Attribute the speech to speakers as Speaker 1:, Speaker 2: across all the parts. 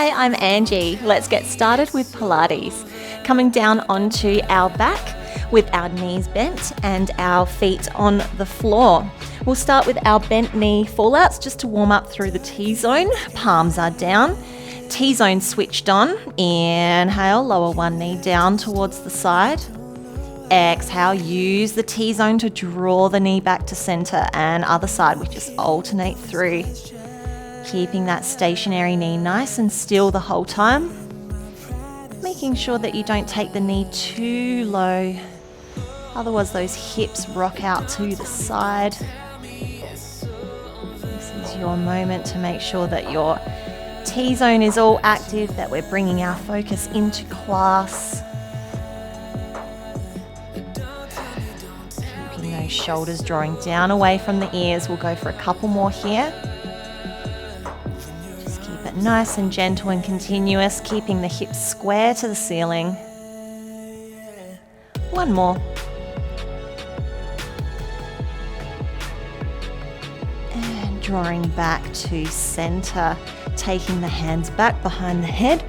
Speaker 1: Hi, I'm Angie. Let's get started with Pilates. Coming down onto our back with our knees bent and our feet on the floor. We'll start with our bent knee fallouts just to warm up through the T-zone. Palms are down. T-zone switched on. Inhale, lower one knee down towards the side. Exhale, use the T-zone to draw the knee back to center, and other side, we just alternate through. Keeping that stationary knee nice and still the whole time. Making sure that you don't take the knee too low. Otherwise those hips rock out to the side. This is your moment to make sure that your T-zone is all active, that we're bringing our focus into class. Keeping those shoulders drawing down away from the ears. We'll go for a couple more here. Nice and gentle and continuous, keeping the hips square to the ceiling. One more. And drawing back to center, taking the hands back behind the head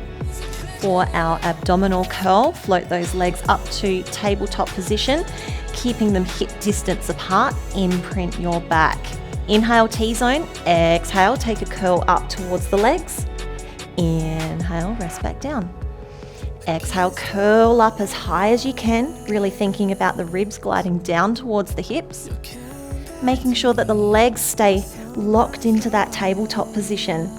Speaker 1: for our abdominal curl. Float those legs up to tabletop position, keeping them hip distance apart. Imprint your back. Inhale, T-zone. Exhale, take a curl up towards the legs. Inhale, rest back down. Exhale, curl up as high as you can, really thinking about the ribs gliding down towards the hips. Making sure that the legs stay locked into that tabletop position.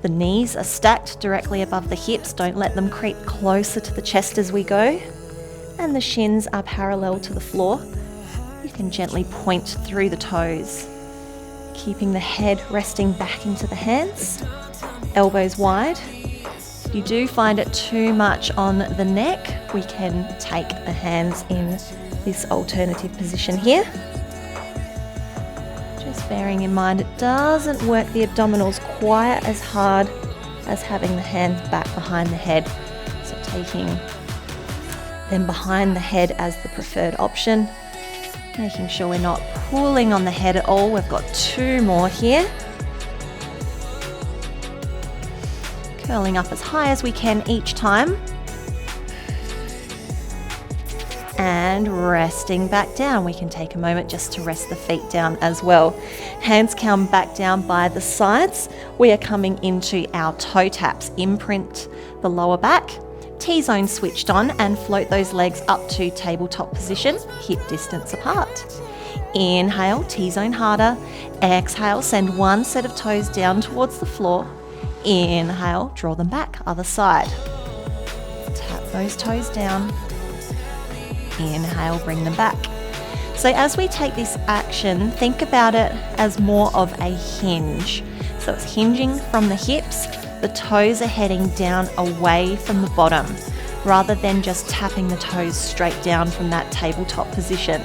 Speaker 1: The knees are stacked directly above the hips. Don't let them creep closer to the chest as we go. And the shins are parallel to the floor. You can gently point through the toes. Keeping the head resting back into the hands, elbows wide. If you do find it too much on the neck, we can take the hands in this alternative position here. Just bearing in mind it doesn't work the abdominals quite as hard as having the hands back behind the head. So taking them behind the head as the preferred option. Making sure we're not pulling on the head at all. We've got two more here. Curling up as high as we can each time. And resting back down. We can take a moment just to rest the feet down as well. Hands come back down by the sides. We are coming into our toe taps. Imprint the lower back. T-zone switched on, and float those legs up to tabletop position, hip distance apart. Inhale, T-zone harder. Exhale, send one set of toes down towards the floor. Inhale, draw them back, other side. Tap those toes down. Inhale, bring them back. So as we take this action, think about it as more of a hinge. So it's hinging from the hips. The toes are heading down away from the bottom, rather than just tapping the toes straight down from that tabletop position.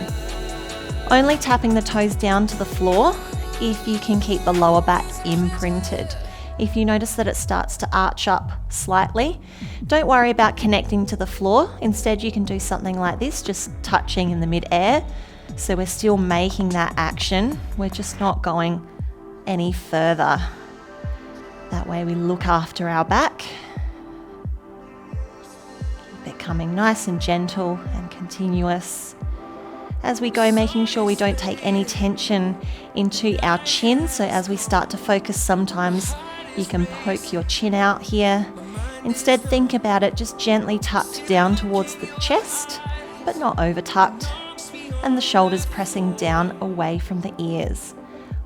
Speaker 1: Only tapping the toes down to the floor if you can keep the lower back imprinted. If you notice that it starts to arch up slightly, don't worry about connecting to the floor. Instead, you can do something like this, just touching in the mid-air. So we're still making that action. We're just not going any further. That way we look after our back. Keep it coming nice and gentle and continuous. As we go, making sure we don't take any tension into our chin. So as we start to focus, sometimes you can poke your chin out here. Instead, think about it just gently tucked down towards the chest, but not over tucked. And the shoulders pressing down away from the ears.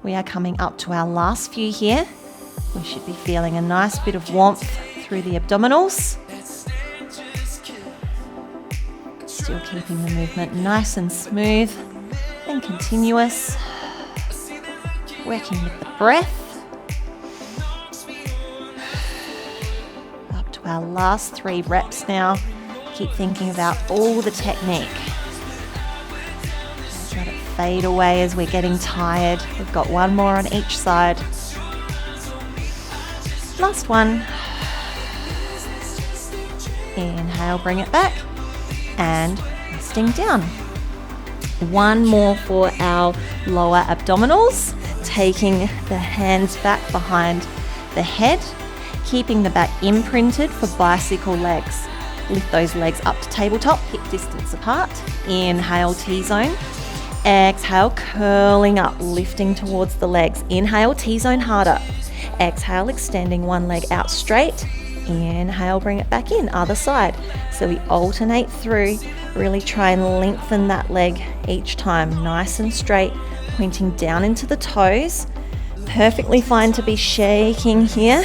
Speaker 1: We are coming up to our last few here. We should be feeling a nice bit of warmth through the abdominals. Still keeping the movement nice and smooth and continuous. Working with the breath. Up to our last 3 reps now. Keep thinking about all the technique. Let it fade away as we're getting tired. We've got one more on each side. Last one. Inhale, bring it back. And resting down. One more for our lower abdominals. Taking the hands back behind the head. keeping the back imprinted for bicycle legs. Lift those legs up to tabletop, hip distance apart. Inhale, T-zone. Exhale, curling up, lifting towards the legs. Inhale, T-zone harder. Exhale, extending one leg out straight. Inhale, bring it back in, other side. So we alternate through, really try and lengthen that leg each time, nice and straight, pointing down into the toes. Perfectly fine to be shaking here.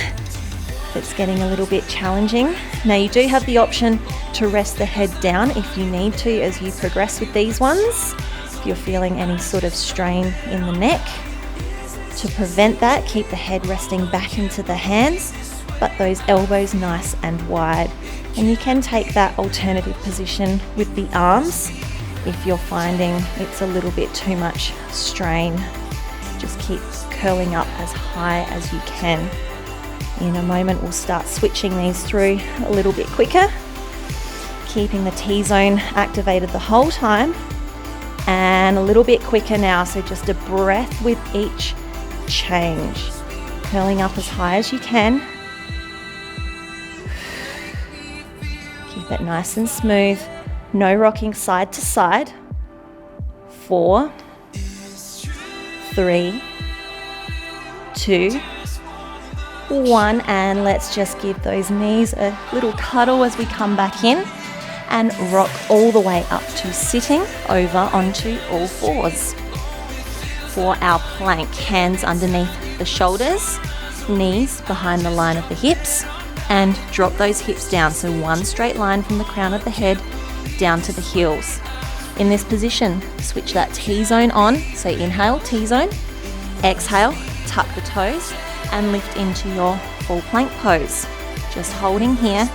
Speaker 1: It's getting a little bit challenging. Now you do have the option to rest the head down if you need to as you progress with these ones. If you're feeling any sort of strain in the neck. To prevent that, keep the head resting back into the hands, but those elbows nice and wide. And you can take that alternative position with the arms if you're finding it's a little bit too much strain. Just keep curling up as high as you can. In a moment, we'll start switching these through a little bit quicker, keeping the T-zone activated the whole time, and a little bit quicker now, so just a breath with each change. Curling up as high as you can. Keep it nice and smooth. No rocking side to side. 4, 3, 2, 1, and let's just give those knees a little cuddle as we come back in and rock all the way up to sitting over onto all fours. For our plank, hands underneath the shoulders, knees behind the line of the hips, and drop those hips down, so one straight line from the crown of the head down to the heels. In this position, switch that T-zone on, so inhale, T-zone, exhale, tuck the toes, and lift into your full plank pose. Just holding here,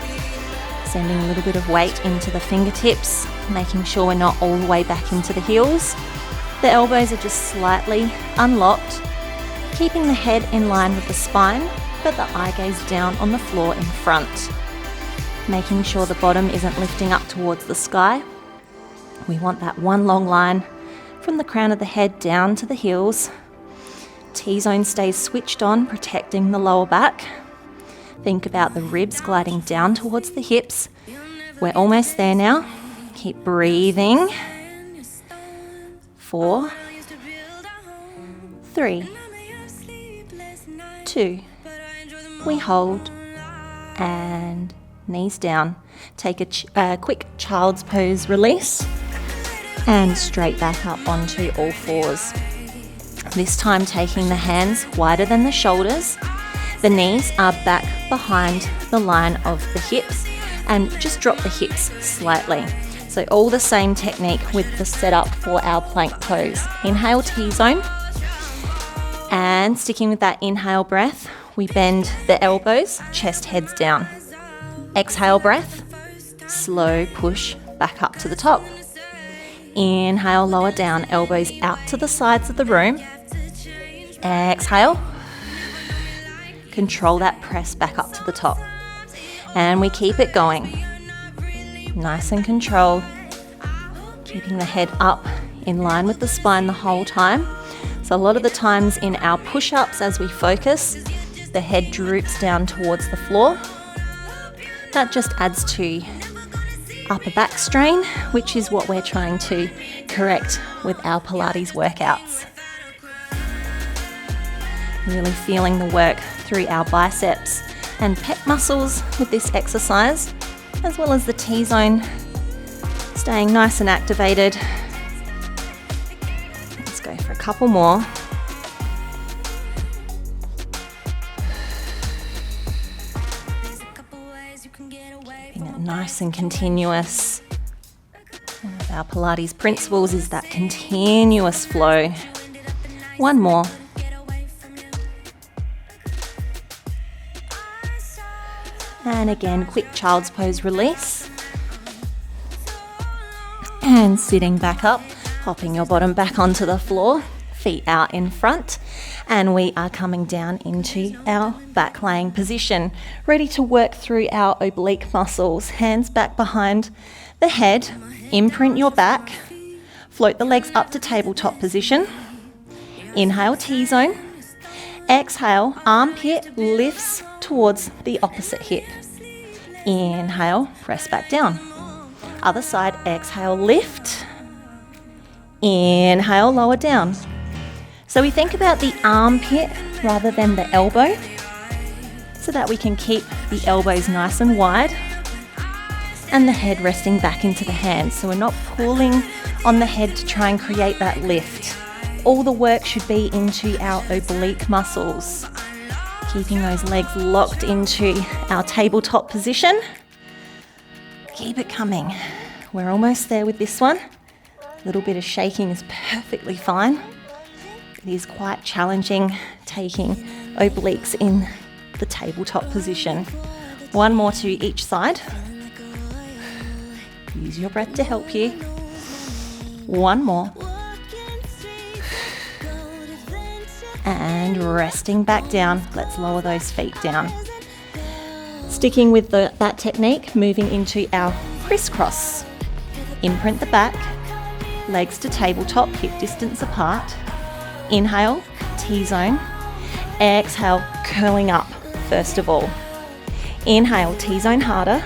Speaker 1: sending a little bit of weight into the fingertips, making sure we're not all the way back into the heels. The elbows are just slightly unlocked, keeping the head in line with the spine, but the eye gaze down on the floor in front. Making sure the bottom isn't lifting up towards the sky. We want that one long line from the crown of the head down to the heels. T-zone stays switched on, protecting the lower back. Think about the ribs gliding down towards the hips. We're almost there now. Keep breathing. 4, 3, 2. We hold and knees down. Take a quick child's pose release and straight back up onto all fours. This time taking the hands wider than the shoulders. The knees are back behind the line of the hips, and just drop the hips slightly. So all the same technique with the setup for our plank pose. Inhale, T-zone, and sticking with that inhale breath, we bend the elbows, chest heads down. Exhale breath, slow push back up to the top. Inhale, lower down, elbows out to the sides of the room. Exhale, control that press back up to the top. And we keep it going. Nice and controlled. Keeping the head up in line with the spine the whole time. So a lot of the times in our push-ups as we focus, the head droops down towards the floor. That just adds to upper back strain, which is what we're trying to correct with our Pilates workouts. Really feeling the work through our biceps and pec muscles with this exercise, as well as the T-zone staying nice and activated. Let's go for a couple more. Keeping it nice and continuous. One of our Pilates principles is that continuous flow. One more. And again, quick child's pose release. And sitting back up, popping your bottom back onto the floor, feet out in front. And we are coming down into our back laying position, ready to work through our oblique muscles. Hands back behind the head, imprint your back, float the legs up to tabletop position. Inhale, T-zone. Exhale, armpit lifts towards the opposite hip. Inhale, press back down. Other side, exhale, lift. Inhale, lower down. So we think about the armpit rather than the elbow, so that we can keep the elbows nice and wide and the head resting back into the hands. So we're not pulling on the head to try and create that lift. All the work should be into our oblique muscles. Keeping those legs locked into our tabletop position. Keep it coming. We're almost there with this one. A little bit of shaking is perfectly fine. It is quite challenging taking obliques in the tabletop position. One more to each side. Use your breath to help you. One more. And resting back down. Let's lower those feet down. Sticking with that technique, moving into our crisscross. Imprint the back, legs to tabletop, hip distance apart. Inhale, T-zone. Exhale, curling up first of all. Inhale, T-zone harder.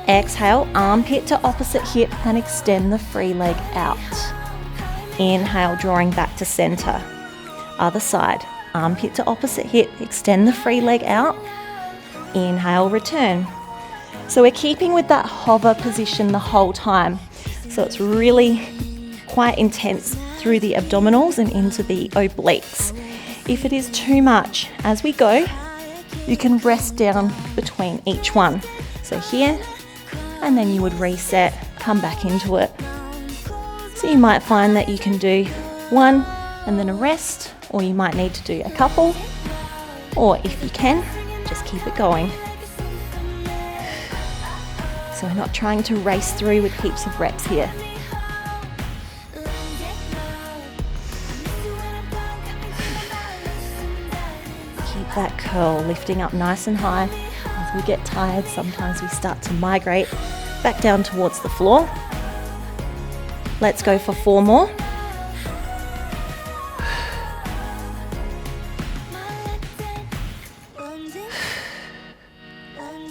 Speaker 1: Exhale, armpit to opposite hip and extend the free leg out. Inhale, drawing back to center. Other side, armpit to opposite hip, extend the free leg out. Inhale, return. So we're keeping with that hover position the whole time. So it's really quite intense through the abdominals and into the obliques. If it is too much, as we go, you can rest down between each one. So here, and then you would reset, come back into it. So you might find that you can do one and then a rest, or you might need to do a couple, or if you can, just keep it going. So we're not trying to race through with heaps of reps here. Keep that curl lifting up nice and high. As we get tired, sometimes we start to migrate back down towards the floor. Let's go for 4 more.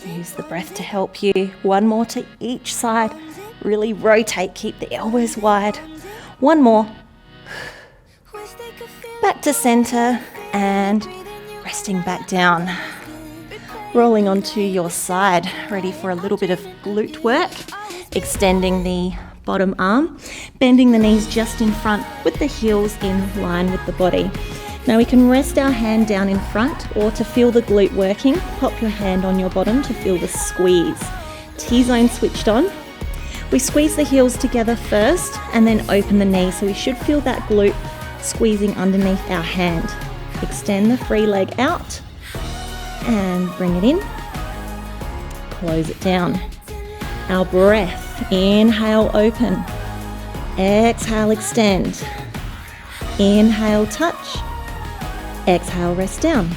Speaker 1: Use the breath to help you. 1 more to each side. Really rotate, keep the elbows wide. 1 more. Back to center and resting back down. Rolling onto your side, ready for a little bit of glute work. Extending the bottom arm, bending the knees just in front with the heels in line with the body. Now we can rest our hand down in front, or to feel the glute working, pop your hand on your bottom to feel the squeeze. T-zone switched on. We squeeze the heels together first and then open the knee, so we should feel that glute squeezing underneath our hand. Extend the free leg out and bring it in. Close it down. Our breath. Inhale, open. Exhale, extend. Inhale, touch. Exhale, rest down.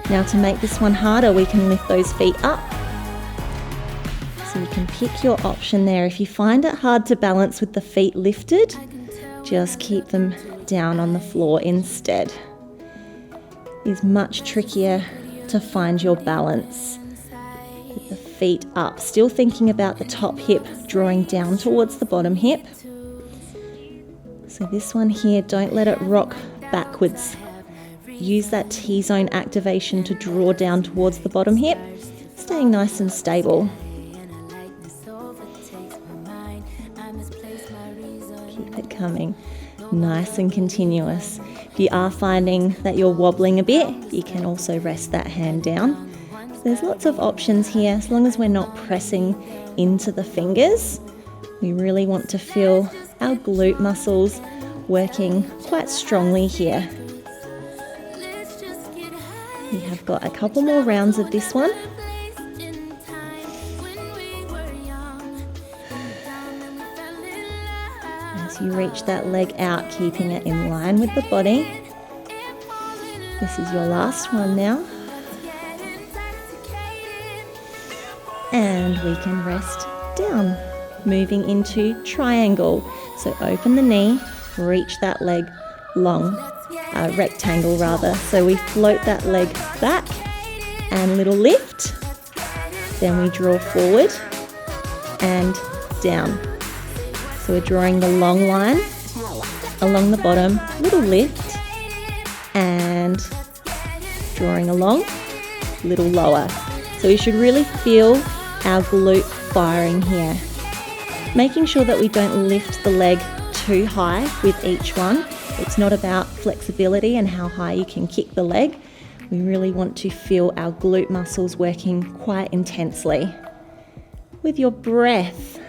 Speaker 1: Now to make this one harder, we can lift those feet up. So you can pick your option there. If you find it hard to balance with the feet lifted, just keep them down on the floor instead. It's much trickier to find your balance with the feet up. Still thinking about the top hip, drawing down towards the bottom hip. So this one here, don't let it rock backwards. Use that T-zone activation to draw down towards the bottom hip, staying nice and stable. Keep it coming, nice and continuous. If you are finding that you're wobbling a bit, you can also rest that hand down. So there's lots of options here, as long as we're not pressing into the fingers. We really want to feel our glute muscles working quite strongly here. We have got a couple more rounds of this one. As you reach that leg out, keeping it in line with the body. This is your last one now. And we can rest down, moving into triangle. So open the knee, reach that leg long, rectangle rather. So we float that leg back and little lift. Then we draw forward and down. So we're drawing the long line along the bottom, little lift, and drawing along, little lower. So we should really feel our glute firing here. Making sure that we don't lift the leg too high with each one. It's not about flexibility and how high you can kick the leg. We really want to feel our glute muscles working quite intensely. With your breath,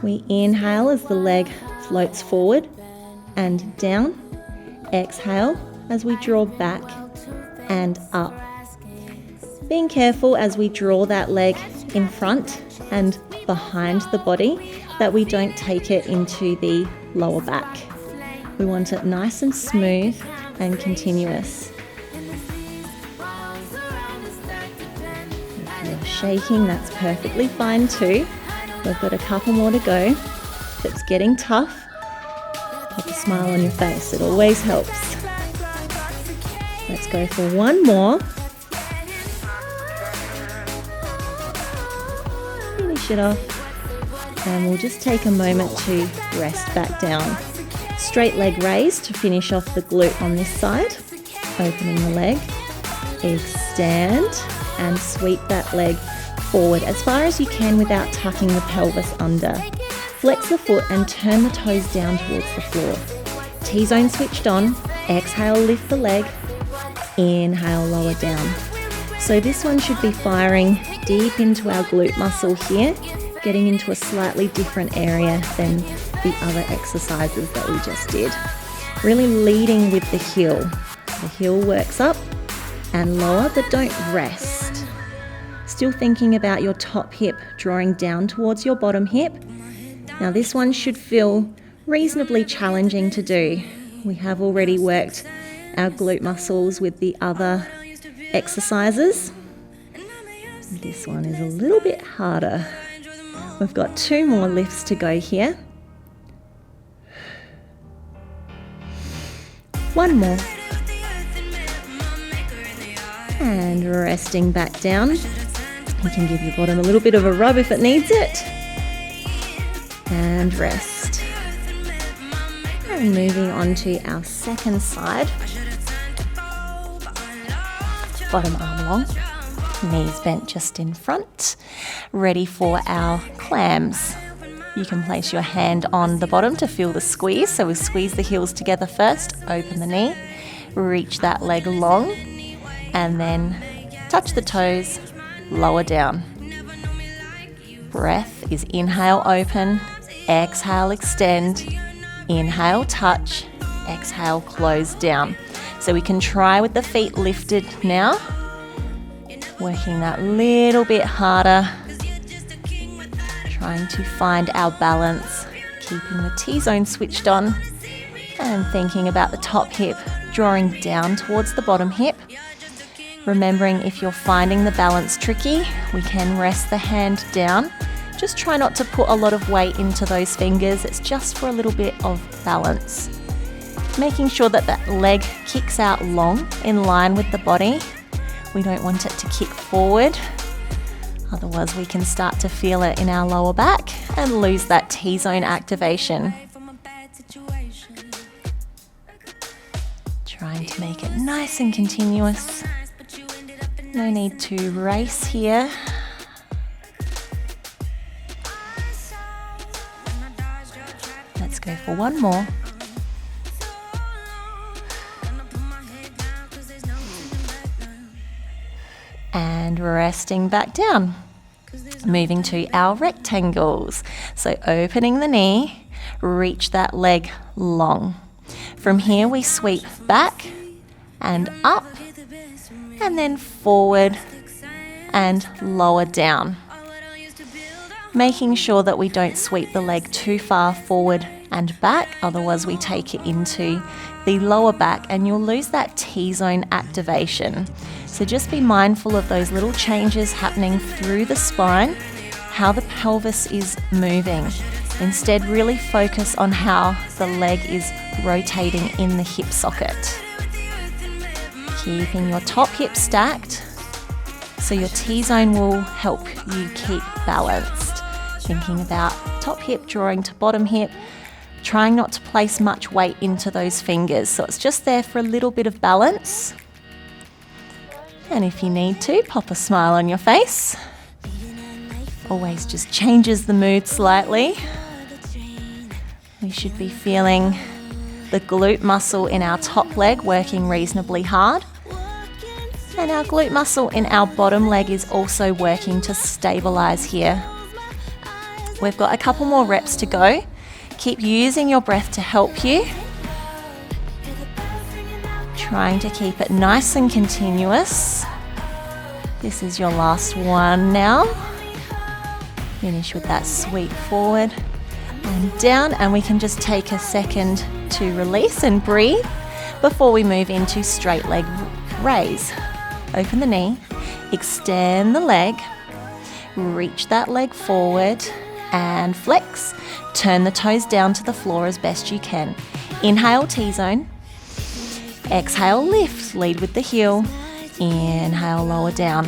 Speaker 1: we inhale as the leg floats forward and down. Exhale as we draw back and up. Being careful as we draw that leg in front and behind the body that we don't take it into the lower back. We want it nice and smooth and continuous. If you're shaking, that's perfectly fine too. We've got a couple more to go. If it's getting tough, pop a smile on your face. It always helps. Let's go for one more. Finish it off. And we'll just take a moment to rest back down. Straight leg raise to finish off the glute on this side. Opening the leg, extend and sweep that leg forward as far as you can without tucking the pelvis under. Flex the foot and turn the toes down towards the floor. T-zone switched on. Exhale, lift the leg. Inhale, lower down. So this one should be firing deep into our glute muscle here, getting into a slightly different area than the other exercises that we just did. Really leading with the heel. The heel works up and lower, but don't rest. Still thinking about your top hip drawing down towards your bottom hip. Now this one should feel reasonably challenging to do. We have already worked our glute muscles with the other exercises. This one is a little bit harder. We've got 2 more lifts to go here. One more. And resting back down. You can give your bottom a little bit of a rub if it needs it. And rest. And moving on to our second side. Bottom arm long. Knees bent just in front, ready for our clams. You can place your hand on the bottom to feel the squeeze. So we squeeze the heels together first, open the knee, reach that leg long, and then touch the toes, lower down. Breath is inhale, open, exhale, extend, inhale, touch, exhale, close down. So we can try with the feet lifted now. Working that little bit harder, trying to find our balance, keeping the T-zone switched on and thinking about the top hip, drawing down towards the bottom hip. Remembering if you're finding the balance tricky, we can rest the hand down. Just try not to put a lot of weight into those fingers, it's just for a little bit of balance. Making sure that that leg kicks out long in line with the body. We don't want it to kick forward, otherwise we can start to feel it in our lower back and lose that T-zone activation. Trying to make it nice and continuous. No need to race here. Let's go for one more. And resting back down. Moving to our rectangles. So opening the knee, reach that leg long. From here we sweep back and up, and then forward and lower down. Making sure that we don't sweep the leg too far forward and back, otherwise we take it into the lower back and you'll lose that T-zone activation. So just be mindful of those little changes happening through the spine, how the pelvis is moving. Instead, really focus on how the leg is rotating in the hip socket. Keeping your top hip stacked, So your T-zone will help you keep balanced. Thinking about top hip drawing to bottom hip, trying not to place much weight into those fingers. So it's just there for a little bit of balance. And if you need to, pop a smile on your face. Always just changes the mood slightly. We should be feeling the glute muscle in our top leg working reasonably hard. And our glute muscle in our bottom leg is also working to stabilize here. We've got a couple more reps to go. Keep using your breath to help you. Trying to keep it nice and continuous. This is your last one now. Finish with that sweep forward and down, and we can just take a second to release and breathe before we move into straight leg raise. Open the knee, extend the leg, reach that leg forward and flex. Turn the toes down to the floor as best you can. Inhale, T-zone. Exhale, lift, lead with the heel. Inhale, lower down.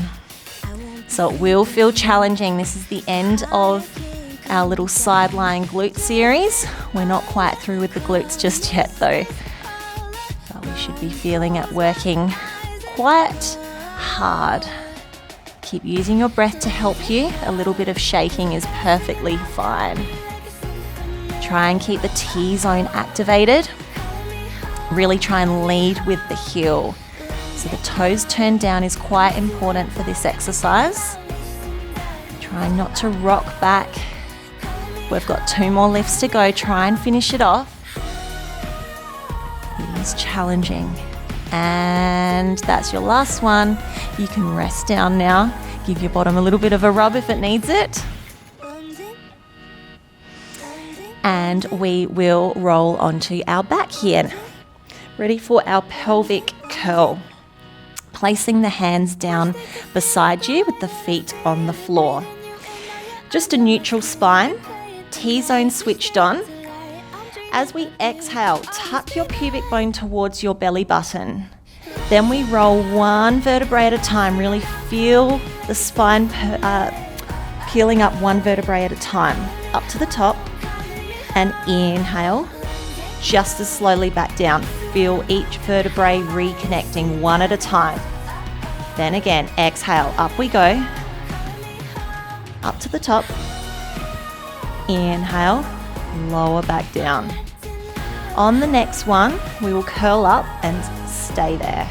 Speaker 1: So it will feel challenging. This is the end of our little sideline glute series. We're not quite through with the glutes just yet though. But we should be feeling it working quite hard. Keep using your breath to help you. A little bit of shaking is perfectly fine. Try and keep the T-zone activated. Really try and lead with the heel. So the toes turned down is quite important for this exercise. Try not to rock back. We've got 2 more lifts to go. Try and finish it off. It is challenging. And that's your last one. You can rest down now. Give your bottom a little bit of a rub if it needs it. And we will roll onto our back here. Ready for our pelvic curl. Placing the hands down beside you with the feet on the floor. Just a neutral spine. T-zone switched on. As we exhale, tuck your pubic bone towards your belly button. Then we roll 1 vertebrae at a time. Really feel the spine peeling up 1 vertebrae at a time. Up to the top. And inhale. Just as slowly back down. Feel each vertebrae reconnecting 1 at a time. Then again, exhale. Up we go. Up to the top. Inhale. Lower back down. On the next one, we will curl up and stay there.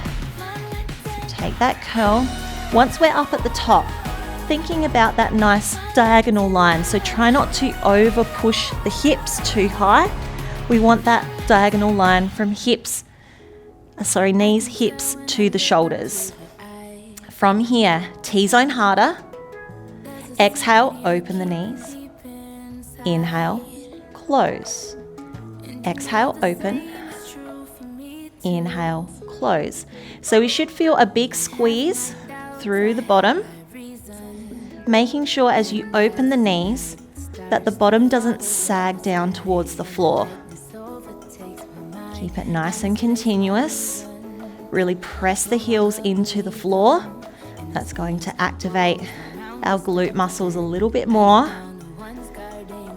Speaker 1: So take that curl. Once we're up at the top, thinking about that nice diagonal line. So try not to over push the hips too high. We want that diagonal line from knees, hips to the shoulders. From here, T-zone harder. Exhale, open the knees. Inhale, close. Exhale, open. Inhale, close. So we should feel a big squeeze through the bottom, making sure as you open the knees that the bottom doesn't sag down towards the floor. Keep it nice and continuous. Really press the heels into the floor. That's going to activate our glute muscles a little bit more.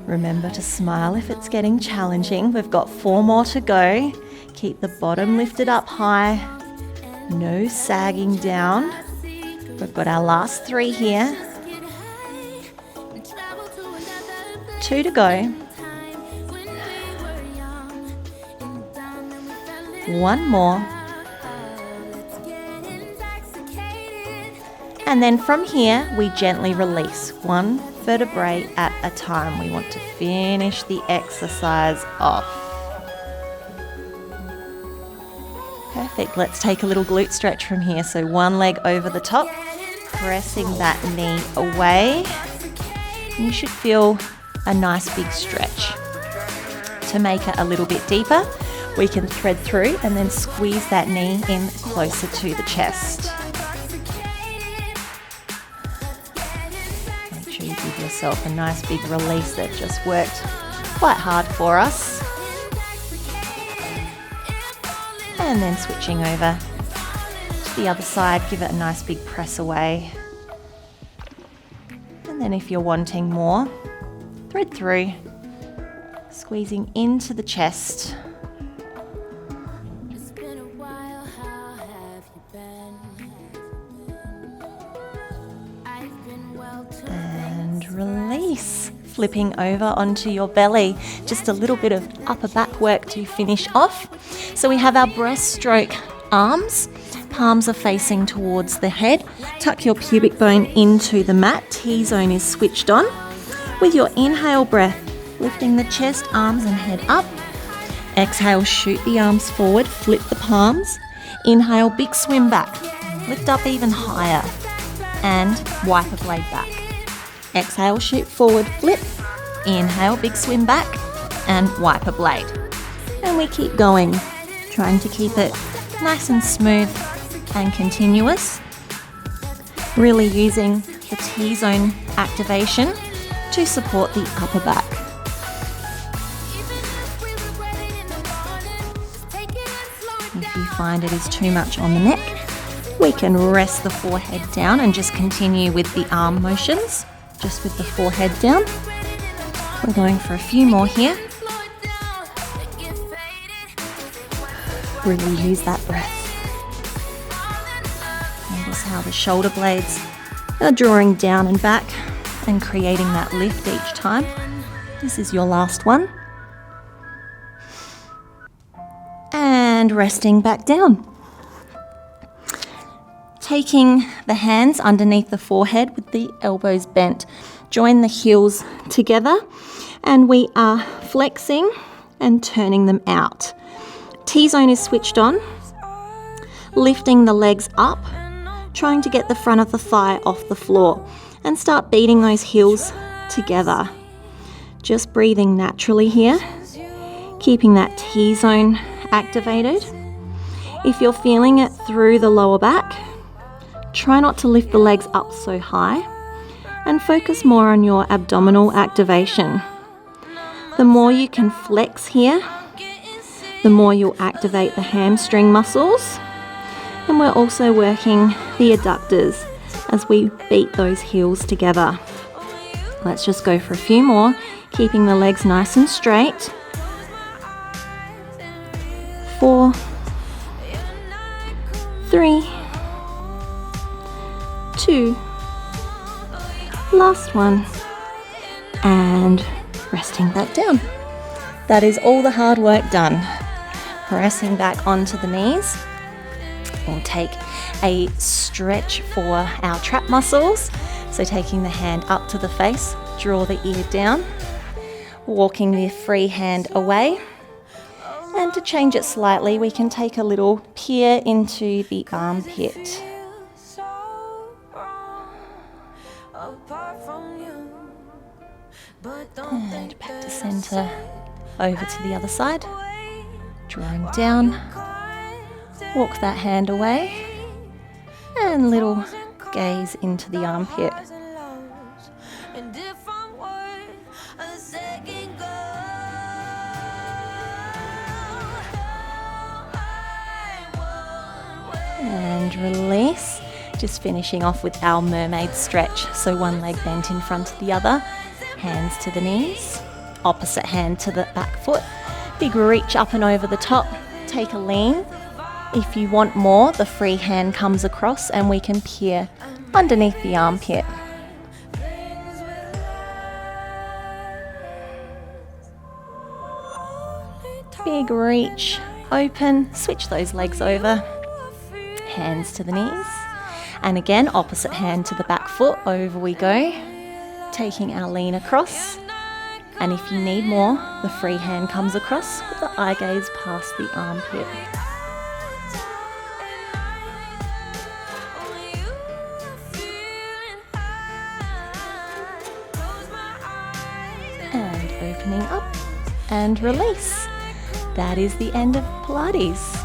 Speaker 1: Remember to smile if it's getting challenging. We've got 4 more to go. Keep the bottom lifted up high. No sagging down. We've got our last 3 here. 2 to go. 1 more. And then from here, we gently release 1 vertebrae at a time. We want to finish the exercise off. Perfect. Let's take a little glute stretch from here. So 1 leg over the top, pressing that knee away. You should feel a nice big stretch. To make it a little bit deeper, we can thread through and then squeeze that knee in closer to the chest. Make sure you give yourself a nice big release. That just worked quite hard for us. And then switching over to the other side, give it a nice big press away. And if you're wanting more, thread through, squeezing into the chest.
Speaker 2: It's been a while, how have you been? I've been well too.
Speaker 1: And release. Flipping over onto your belly. Just a little bit of upper back work to finish off. So we have our breaststroke arms. Palms are facing towards the head. Tuck your pubic bone into the mat. T-zone is switched on. With your inhale breath, lifting the chest, arms and head up. Exhale, shoot the arms forward, flip the palms. Inhale, big swim back. Lift up even higher. And wipe a blade back. Exhale, shoot forward, flip. Inhale, big swim back. And wipe a blade. And we keep going, trying to keep it nice and smooth and continuous. Really using the T-zone activation to support the upper back. If you find it is too much on the neck, we can rest the forehead down and just continue with the arm motions, just with the forehead down. We're going for a few more here. Really use that breath. Notice how the shoulder blades are drawing down and back and creating that lift each time. This is your last one. And resting back down. Taking the hands underneath the forehead with the elbows bent. Join the heels together and we are flexing and turning them out. T-zone is switched on. Lifting the legs up, trying to get the front of the thigh off the floor and start beating those heels together. Just breathing naturally here, keeping that T-zone activated. If you're feeling it through the lower back, try not to lift the legs up so high and focus more on your abdominal activation. The more you can flex here, the more you'll activate the hamstring muscles. And we're also working the adductors as we beat those heels together. Let's just go for a few more, keeping the legs nice and straight. 4, 3, 2, last one, and resting back down. That is all the hard work done. Pressing back onto the knees. We'll take a stretch for our trap muscles. So taking the hand up to the face, draw the ear down, walking the free hand away. And to change it slightly, we can take a little peer into the armpit. And back to center, over to the other side. Drawing down, walk that hand away, and little gaze into the armpit. And release. Just finishing off with our mermaid stretch. So one leg bent in front of the other, hands to the knees, opposite hand to the back foot. Big reach up and over the top. Take a lean. If you want more, the free hand comes across and we can peer underneath the armpit. Big reach, open, switch those legs over. Hands to the knees. And again, opposite hand to the back foot, over we go. Taking our lean across. And if you need more, the free hand comes across with the eye gaze past the armpit. And opening up and release. That is the end of Pilates.